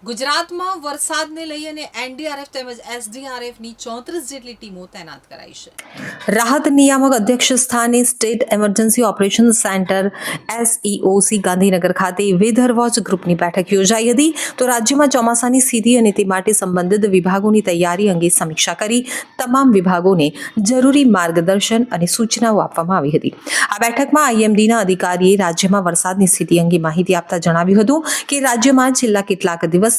ગુજરાતમાં વરસાદને લઈ અને એનડીઆરએફ તેમજ એસડીઆરએફની 34 જેટલી ટીમો તૈનાત કરાઈ છે। રાહત નિયામક અધ્યક્ષ સ્થાને state emergency operation centre SEOC Gandhinagar ખાતે વેધર વોચ ગ્રુપની બેઠક યોજાઈ હતી। તો રાજ્યમાં ચોમાસાની સ્થિતિ અને તે માટે સંબંધિત વિભાગોની તૈયારી અંગે સમીક્ષા કરી તમામ વિભાગોને જરૂરી માર્ગદર્શન અને સૂચનાઓ આપવામાં આવી હતી। આ બેઠકમાં IMDના અધિકારીએ રાજ્યમાં વરસાદની સ્થિતિ અંગે માહિતી આપતા જણાવ્યું હતું કે રાજ્યમાં છેલ્લા કેટલાક દિવસથી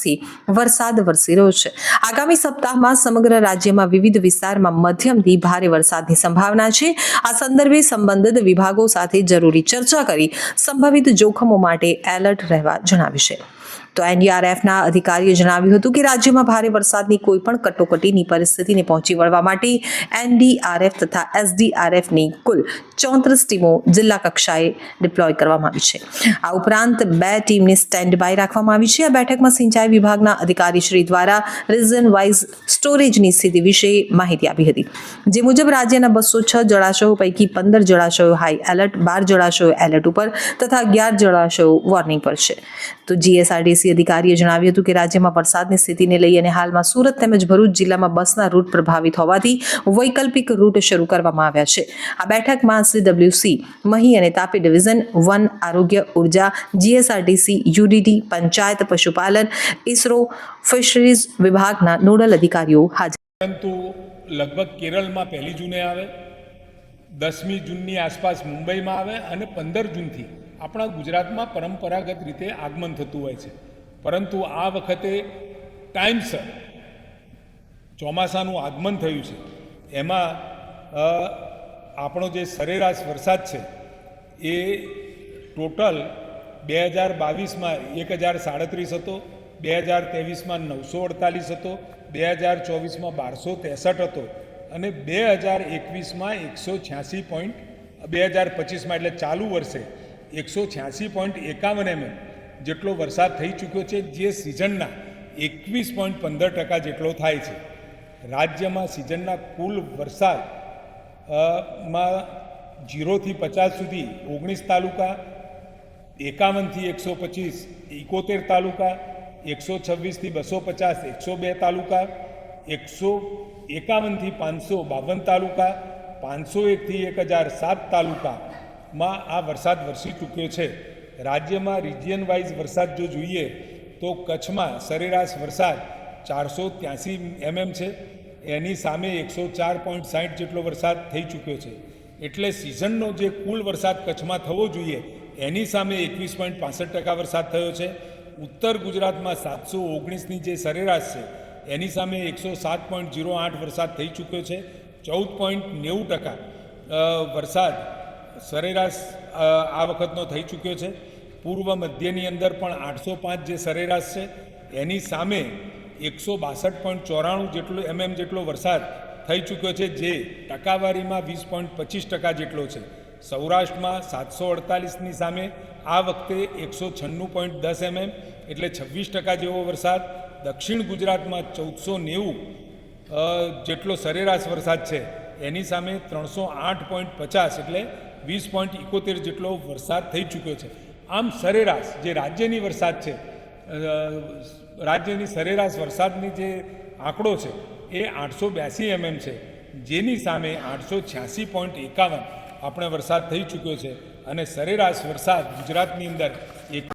વરસાદ વરસી રહ્યો છે। આગામી સપ્તાહમાં સમગ્ર રાજ્યમાં વિવિધ વિસ્તારમાં મધ્યમથી ભારે વરસાદની સંભાવના છે। આ સંદર્ભે સંબંધિત વિભાગો સાથે જરૂરી ચર્ચા કરી સંભવિત જોખમો માટે એલર્ટ રહેવા જણાવ્યું છે। તો એનડીઆરએફના અધિકારીએ જણાવ્યું હતું કે રાજ્યમાં ભારે વરસાદની કોઈપણ કટોકટીની પરિસ્થિતિને પહોંચી વળવા માટે એનડીઆરએફ તથા એસડીઆરએફની કુલ 34 ટીમો જિલ્લા કક્ષાએ ડિપ્લોય કરવામાં આવી છે। આ ઉપરાંત 2 ટીમને સ્ટેન્ડ બાય રાખવામાં આવી છે। આ બેઠકમાં સિંચાઈ વિભાગના અધિકારીશ્રી દ્વારા રીઝન વાઇઝ સ્ટોરેજની સ્થિતિ વિશે માહિતી આપી હતી। જે મુજબ રાજ્યના 206 જળાશયો પૈકી 15 જળાશયો હાઈ એલર્ટ, 12 જળાશયો એલર્ટ ઉપર તથા 11 જળાશયો વોર્નિંગ પર છે। તો GSRDC અધિકારીએ જણાવ્યું હતું કે રાજ્યમાં વરસાદની સ્થિતિને લઈ અને હાલમાં સુરત તેમજ ભરૂચ જિલ્લામાં બસના રૂટ પ્રભાવિત હોવાથી વૈકલ્પિક રૂટ શરૂ કરવામાં આવ્યા છે। આ બેઠકમાં CWC, મહી અને તાપી ડિવિઝન, વન, આરોગ્ય, ઉર્જા, GSRDC, UDD, પંચાયત, પશુપાલન, ISRO, ફિશરીઝ વિભાગના નોડલ અધિકારીઓ હાજર। પરંતુ લગભગ કેરળમાં 1 જૂને આવે, 10મી જૂનની આસપાસ મુંબઈમાં આવે અને 15 જૂનથી આપણા ગુજરાતમાં પરંપરાગત રીતે આગમન થતું હોય છે। પરંતુ આ વખતે ટાઈમસર ચોમાસાનું આગમન થયું છે। એમાં આપણો જે સરેરાશ વરસાદ છે એ ટોટલ 2022માં 1037 હતો, 2023માં 948 હતો, 2024માં 1263 હતો અને 2021માં 2025માં એટલે ચાલુ વર્ષે 186.51 mm જેટલો વરસાદ થઈ ચૂક્યો છે, જે સિઝનના 21.15% જેટલો થાય છે। રાજ્યમાં સિઝનના કુલ વરસાદ માં 0 થી 50 સુધી 19 તાલુકા, 51 થી 125 71 તાલુકા, 126 થી 250 102 તાલુકા, 151 થી 552 તાલુકા, 501 થી 1007 તાલુકામાં આ વરસાદ વરસી ચૂક્યો છે। રાજ્યમાં રિજિયન વાઇઝ વરસાદ જો જોઈએ તો કચ્છમાં સરેરાશ વરસાદ 483 mm છે, એની સામે 104.60 જેટલો વરસાદ થઈ ચૂક્યો છે। એટલે સિઝનનો જે કુલ વરસાદ કચ્છમાં થવો જોઈએ એની સામે 21.65% વરસાદ થયો છે। ઉત્તર ગુજરાતમાં 719ની જે સરેરાશ છે એની સામે 107.08 વરસાદ થઈ ચૂક્યો છે। 14.90% વરસાદ સરેરાશ આ વખતનો થઈ ચૂક્યો છે। પૂર્વ મધ્યની અંદર પણ 805 જે સરેરાશ છે એની સામે 162.94 જેટલો જેટલો વરસાદ થઈ ચૂક્યો છે, જે ટકાવારીમાં 20.25% જેટલો છે। સૌરાષ્ટ્રમાં 748ની સામે આ વખતે 196.10 mm એટલે 26% જેવો વરસાદ। દક્ષિણ ગુજરાતમાં 1490 જેટલો સરેરાશ વરસાદ છે એની સામે 308.50 એટલે 20.71 જેટલો વરસાદ થઈ ચૂક્યો છે। આમ સરેરાશ જે રાજ્યની વરસાદ છે, રાજ્યની સરેરાશ વરસાદની જે આંકડો છે એ 882 mm છે, જેની સામે 886.51 આપણે વરસાદ થઈ ચૂક્યો છે। અને સરેરાશ વરસાદ ગુજરાતની અંદર